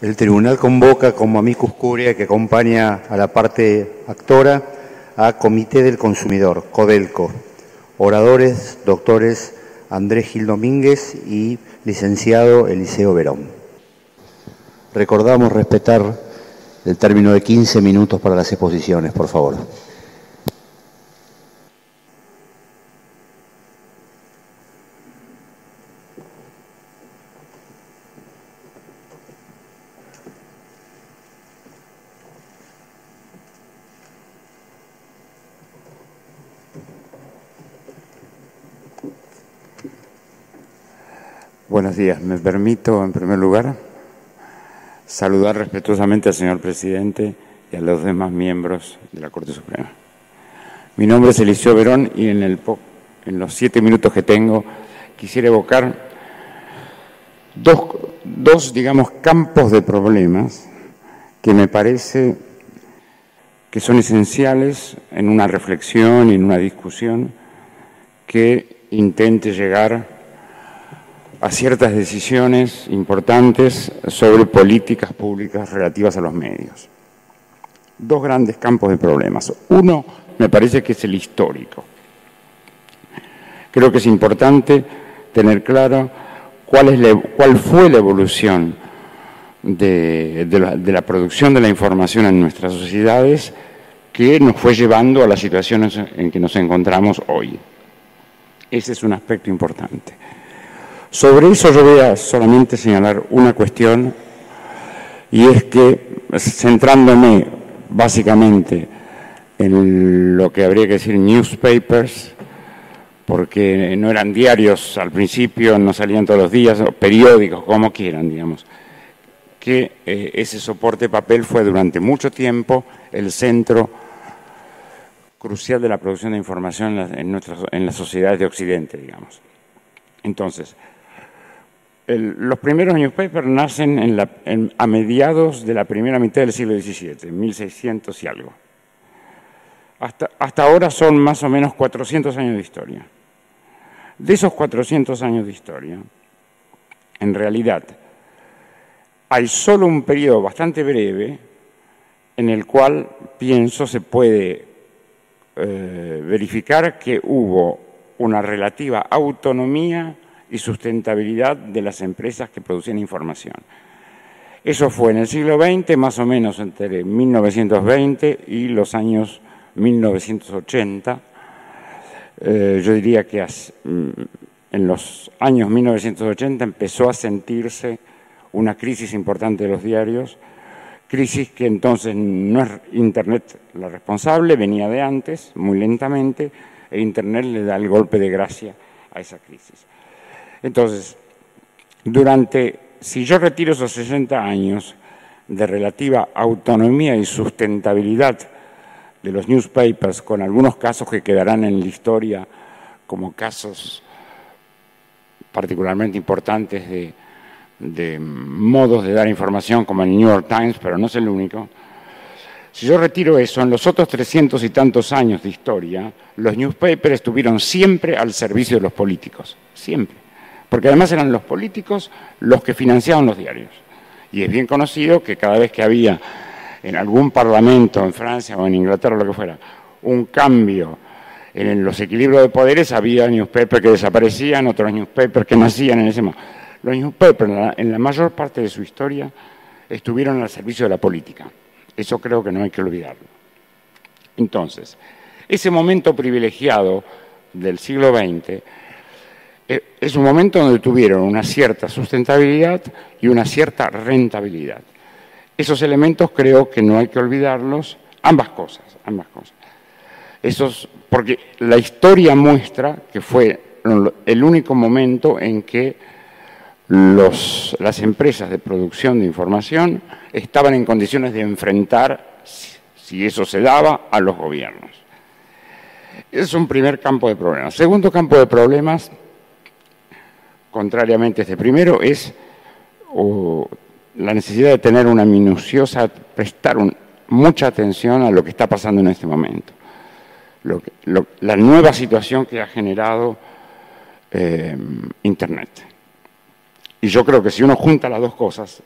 El tribunal convoca como amicus curiae que acompaña a la parte actora a Comité del Consumidor, Codelco. Oradores, doctores Andrés Gil Domínguez y licenciado Eliseo Verón. Recordamos respetar el término de 15 minutos para las exposiciones, por favor. Buenos días. Me permito, en primer lugar, saludar respetuosamente al señor presidente y a los demás miembros de la Corte Suprema. Mi nombre es Eliseo Verón y en los 7 minutos que tengo quisiera evocar dos, digamos, campos de problemas que me parece que son esenciales en una reflexión y en una discusión que intente llegar a ciertas decisiones importantes sobre políticas públicas relativas a los medios. Dos grandes campos de problemas. Uno me parece que es el histórico. Creo que es importante tener claro cuál fue la evolución de la producción de la información en nuestras sociedades que nos fue llevando a las situaciones en que nos encontramos hoy. Ese es un aspecto importante. Sobre eso yo voy a solamente señalar una cuestión, y es que, centrándome básicamente en lo que habría que decir newspapers, porque no eran diarios al principio, no salían todos los días, o periódicos, como quieran, digamos, que ese soporte papel fue durante mucho tiempo el centro crucial de la producción de información en las sociedades de Occidente, digamos. Entonces, los primeros newspapers nacen a mediados de la primera mitad del siglo XVII, 1600 y algo. Hasta ahora son más o menos 400 años de historia. De esos 400 años de historia, en realidad, hay solo un periodo bastante breve en el cual, pienso, se puede verificar que hubo una relativa autonomía y sustentabilidad de las empresas que producían información. Eso fue en el siglo XX, más o menos entre 1920 y los años 1980. Yo diría que en los años 1980 empezó a sentirse una crisis importante de los diarios, crisis que entonces no es Internet la responsable, venía de antes, muy lentamente, e Internet le da el golpe de gracia a esa crisis. Entonces, si yo retiro esos 60 años de relativa autonomía y sustentabilidad de los newspapers, con algunos casos que quedarán en la historia como casos particularmente importantes de modos de dar información, como el New York Times, pero no es el único. Si yo retiro eso, en los otros 300 y tantos años de historia, los newspapers estuvieron siempre al servicio de los políticos, siempre. Porque además eran los políticos los que financiaban los diarios. Y es bien conocido que cada vez que había en algún parlamento, en Francia o en Inglaterra, lo que fuera, un cambio en los equilibrios de poderes, había newspapers que desaparecían, otros newspapers que nacían en ese momento. Los newspapers, en la mayor parte de su historia, estuvieron al servicio de la política. Eso creo que no hay que olvidarlo. Entonces, ese momento privilegiado del siglo XX es un momento donde tuvieron una cierta sustentabilidad y una cierta rentabilidad. Esos elementos creo que no hay que olvidarlos, ambas cosas. Porque la historia muestra que fue el único momento en que las empresas de producción de información estaban en condiciones de enfrentar, si eso se daba, a los gobiernos. Ese es un primer campo de problemas. Segundo campo de problemas, contrariamente a este primero, es la necesidad de tener una minuciosa, prestar mucha atención a lo que está pasando en este momento. La nueva situación que ha generado Internet. Y yo creo que si uno junta las dos cosas,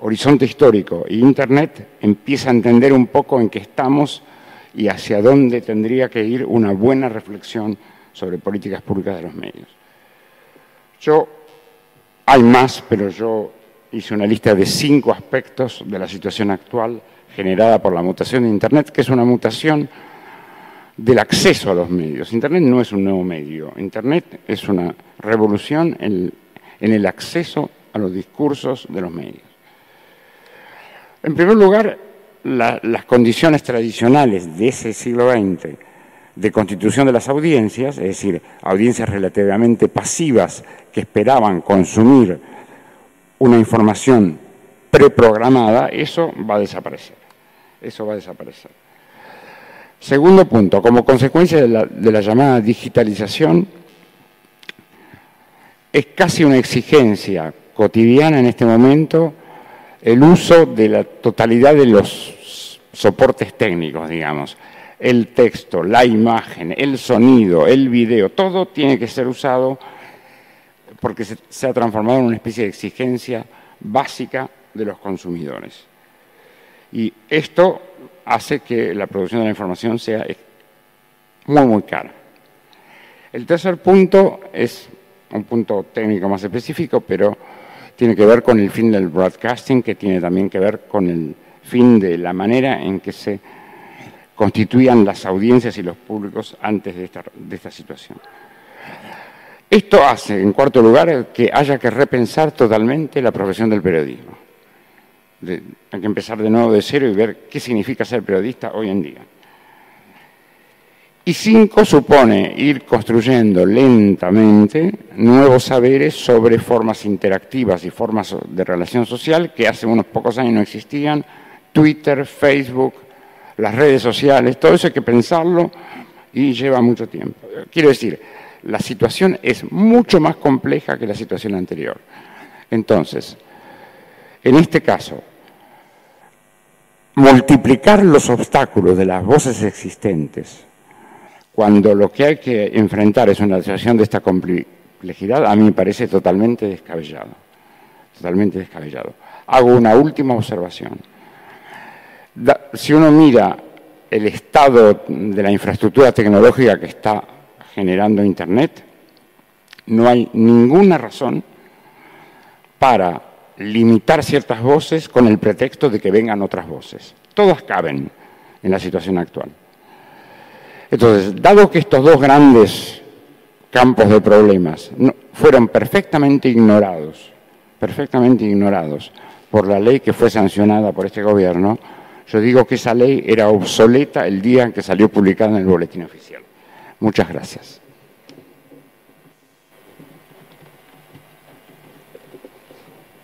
Horizonte Histórico e Internet, empieza a entender un poco en qué estamos y hacia dónde tendría que ir una buena reflexión sobre políticas públicas de los medios. Hay más, pero yo hice una lista de 5 aspectos de la situación actual generada por la mutación de Internet, que es una mutación del acceso a los medios. Internet no es un nuevo medio, Internet es una revolución en el acceso a los discursos de los medios. En primer lugar, las condiciones tradicionales de ese siglo XX de constitución de las audiencias, es decir, audiencias relativamente pasivas que esperaban consumir una información preprogramada, eso va a desaparecer. Eso va a desaparecer. Segundo punto, como consecuencia de la llamada digitalización, es casi una exigencia cotidiana en este momento el uso de la totalidad de los soportes técnicos, digamos. El texto, la imagen, el sonido, el video, todo tiene que ser usado porque se ha transformado en una especie de exigencia básica de los consumidores. Y esto hace que la producción de la información sea muy, muy cara. El tercer punto es un punto técnico más específico, pero tiene que ver con el fin del broadcasting, que tiene también que ver con el fin de la manera en que se constituían las audiencias y los públicos antes de esta situación. Esto hace, en cuarto lugar, que haya que repensar totalmente la profesión del periodismo. Hay que empezar de nuevo de cero y ver qué significa ser periodista hoy en día. Y 5, supone ir construyendo lentamente nuevos saberes sobre formas interactivas y formas de relación social que hace unos pocos años no existían. Twitter, Facebook, las redes sociales, todo eso hay que pensarlo y lleva mucho tiempo. Quiero decir, la situación es mucho más compleja que la situación anterior. Entonces, en este caso, multiplicar los obstáculos de las voces existentes cuando lo que hay que enfrentar es una situación de esta complejidad, a mí me parece totalmente descabellado. Totalmente descabellado. Hago una última observación. Si uno mira el estado de la infraestructura tecnológica que está generando Internet, no hay ninguna razón para limitar ciertas voces con el pretexto de que vengan otras voces. Todas caben en la situación actual. Entonces, dado que estos dos grandes campos de problemas fueron perfectamente ignorados por la ley que fue sancionada por este gobierno, yo digo que esa ley era obsoleta el día en que salió publicada en el Boletín Oficial. Muchas gracias.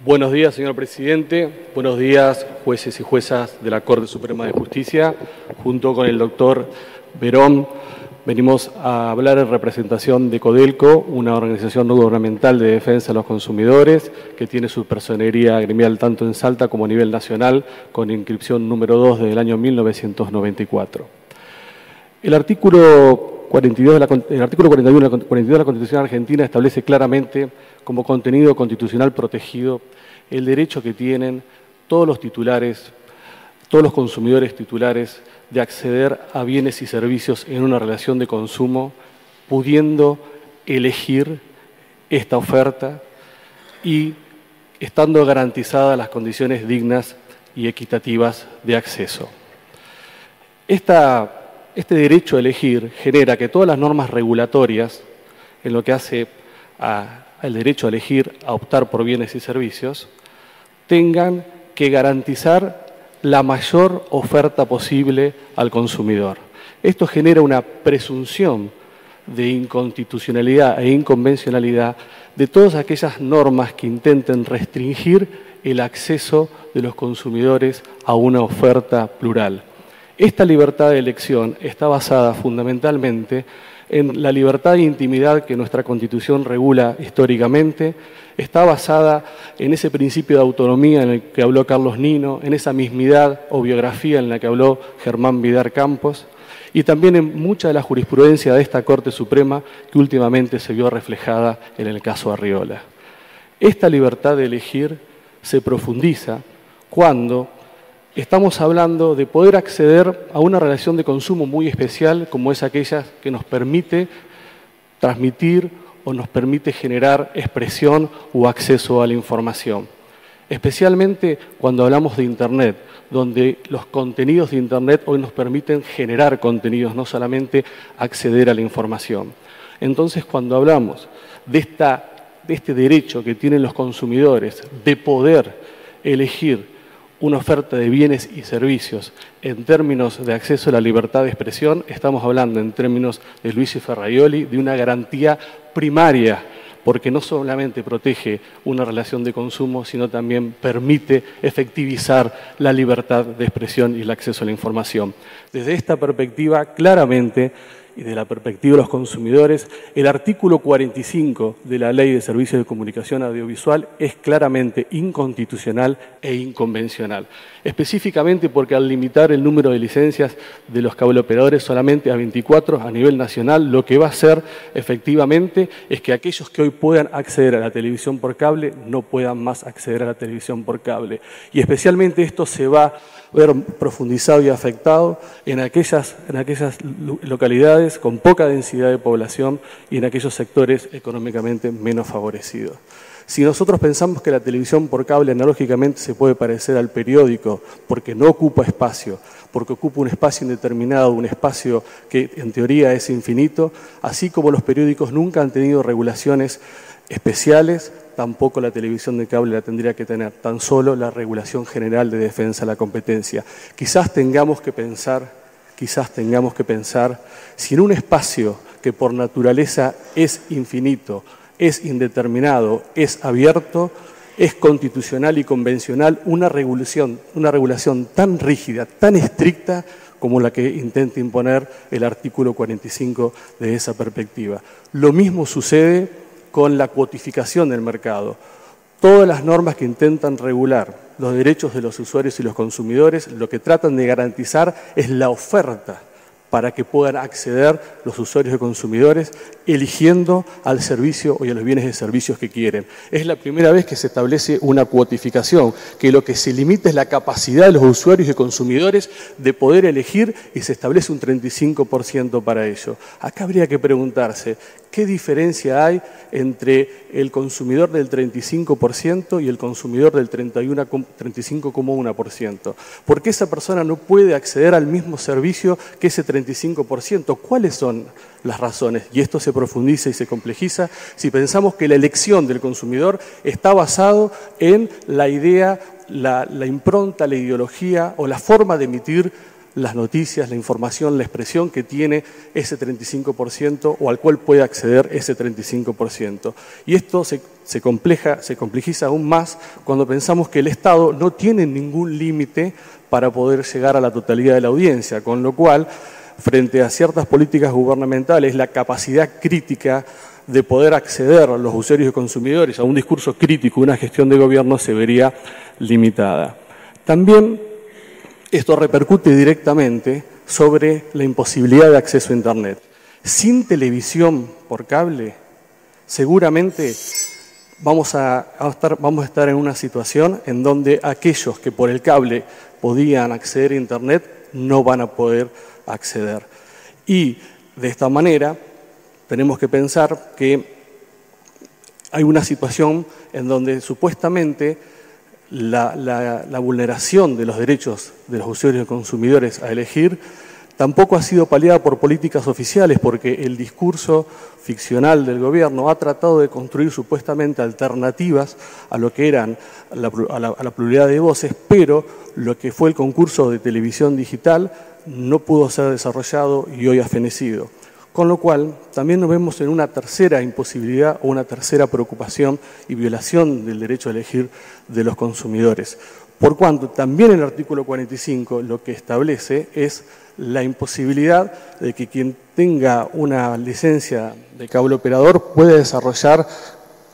Buenos días, señor presidente. Buenos días, jueces y juezas de la Corte Suprema de Justicia. Junto con el doctor Verón, venimos a hablar en representación de Codelco, una organización no gubernamental de defensa de los consumidores que tiene su personería gremial tanto en Salta como a nivel nacional, con inscripción número 2 desde el año 1994. El artículo 41 de la Constitución Argentina establece claramente como contenido constitucional protegido el derecho que tienen todos los titulares, todos los consumidores titulares de acceder a bienes y servicios en una relación de consumo, pudiendo elegir esta oferta y estando garantizadas las condiciones dignas y equitativas de acceso. Este derecho a elegir genera que todas las normas regulatorias, en lo que hace al derecho a elegir, a optar por bienes y servicios, tengan que garantizar la mayor oferta posible al consumidor. Esto genera una presunción de inconstitucionalidad e inconvencionalidad de todas aquellas normas que intenten restringir el acceso de los consumidores a una oferta plural. Esta libertad de elección está basada fundamentalmente en la libertad de intimidad que nuestra Constitución regula históricamente, está basada en ese principio de autonomía en el que habló Carlos Nino, en esa mismidad o biografía en la que habló Germán Vidar Campos, y también en mucha de la jurisprudencia de esta Corte Suprema que últimamente se vio reflejada en el caso Arriola. Esta libertad de elegir se profundiza cuando estamos hablando de poder acceder a una relación de consumo muy especial, como es aquella que nos permite transmitir o nos permite generar expresión o acceso a la información. Especialmente cuando hablamos de Internet, donde los contenidos de Internet hoy nos permiten generar contenidos, no solamente acceder a la información. Entonces, cuando hablamos de este derecho que tienen los consumidores de poder elegir una oferta de bienes y servicios en términos de acceso a la libertad de expresión, estamos hablando en términos de Luigi Ferraioli de una garantía primaria, porque no solamente protege una relación de consumo, sino también permite efectivizar la libertad de expresión y el acceso a la información. Desde esta perspectiva, claramente, y de la perspectiva de los consumidores, el artículo 45 de la Ley de Servicios de Comunicación Audiovisual es claramente inconstitucional e inconvencional. Específicamente porque al limitar el número de licencias de los cableoperadores solamente a 24 a nivel nacional, lo que va a hacer efectivamente es que aquellos que hoy puedan acceder a la televisión por cable no puedan más acceder a la televisión por cable. Y especialmente esto se va a ver profundizado y afectado en aquellas localidades con poca densidad de población y en aquellos sectores económicamente menos favorecidos. Si nosotros pensamos que la televisión por cable analógicamente se puede parecer al periódico porque no ocupa espacio, porque ocupa un espacio indeterminado, un espacio que en teoría es infinito, así como los periódicos nunca han tenido regulaciones especiales, tampoco la televisión de cable la tendría que tener, tan solo la regulación general de defensa de la competencia. Quizás tengamos que pensar si en un espacio que por naturaleza es infinito, es indeterminado, es abierto, es constitucional y convencional una regulación tan rígida, tan estricta como la que intenta imponer el artículo 45 de esa perspectiva. Lo mismo sucede con la cuotificación del mercado. Todas las normas que intentan regular los derechos de los usuarios y los consumidores, lo que tratan de garantizar es la oferta para que puedan acceder los usuarios y consumidores eligiendo al servicio o a los bienes y servicios que quieren. Es la primera vez que se establece una cuotificación, que lo que se limita es la capacidad de los usuarios y consumidores de poder elegir y se establece un 35% para ello. Acá habría que preguntarse, ¿qué diferencia hay entre el consumidor del 35% y el consumidor del 35,1%? ¿Por qué esa persona no puede acceder al mismo servicio que ese 35%? ¿Cuáles son las razones? Y esto se profundiza y se complejiza si pensamos que la elección del consumidor está basado en la idea, la impronta, la ideología o la forma de emitir las noticias, la información, la expresión que tiene ese 35% o al cual puede acceder ese 35%. Y esto se complejiza aún más cuando pensamos que el Estado no tiene ningún límite para poder llegar a la totalidad de la audiencia, con lo cual, frente a ciertas políticas gubernamentales, la capacidad crítica de poder acceder a los usuarios y consumidores a un discurso crítico, una gestión de gobierno, se vería limitada. También esto repercute directamente sobre la imposibilidad de acceso a Internet. Sin televisión por cable, seguramente vamos a estar en una situación en donde aquellos que por el cable podían acceder a Internet no van a poder acceder. Y de esta manera tenemos que pensar que hay una situación en donde supuestamente la vulneración de los derechos de los usuarios y consumidores a elegir tampoco ha sido paliada por políticas oficiales, porque el discurso ficcional del gobierno ha tratado de construir supuestamente alternativas a lo que eran a la pluralidad de voces, pero lo que fue el concurso de televisión digital no pudo ser desarrollado y hoy ha fenecido. Con lo cual, también nos vemos en una tercera imposibilidad o una tercera preocupación y violación del derecho a elegir de los consumidores. Por cuanto también el artículo 45 lo que establece es la imposibilidad de que quien tenga una licencia de cable operador pueda desarrollar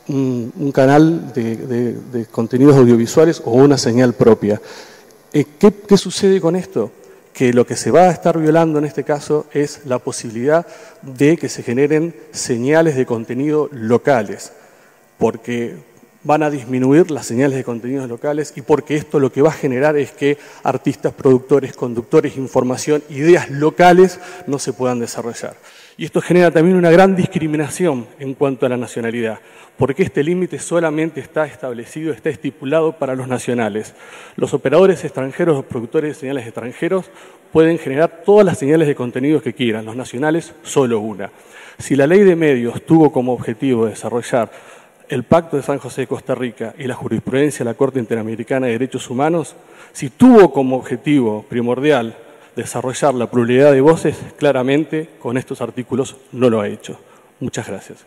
un canal de contenidos audiovisuales o una señal propia. ¿Qué sucede con esto? Que lo que se va a estar violando en este caso es la posibilidad de que se generen señales de contenido locales, porque van a disminuir las señales de contenidos locales y porque esto lo que va a generar es que artistas, productores, conductores, información, ideas locales no se puedan desarrollar. Y esto genera también una gran discriminación en cuanto a la nacionalidad, porque este límite solamente está establecido, está estipulado para los nacionales. Los operadores extranjeros, los productores de señales extranjeros pueden generar todas las señales de contenidos que quieran, los nacionales solo una. Si la ley de medios tuvo como objetivo desarrollar el Pacto de San José de Costa Rica y la jurisprudencia de la Corte Interamericana de Derechos Humanos, si tuvo como objetivo primordial desarrollar la pluralidad de voces, claramente con estos artículos no lo ha hecho. Muchas gracias.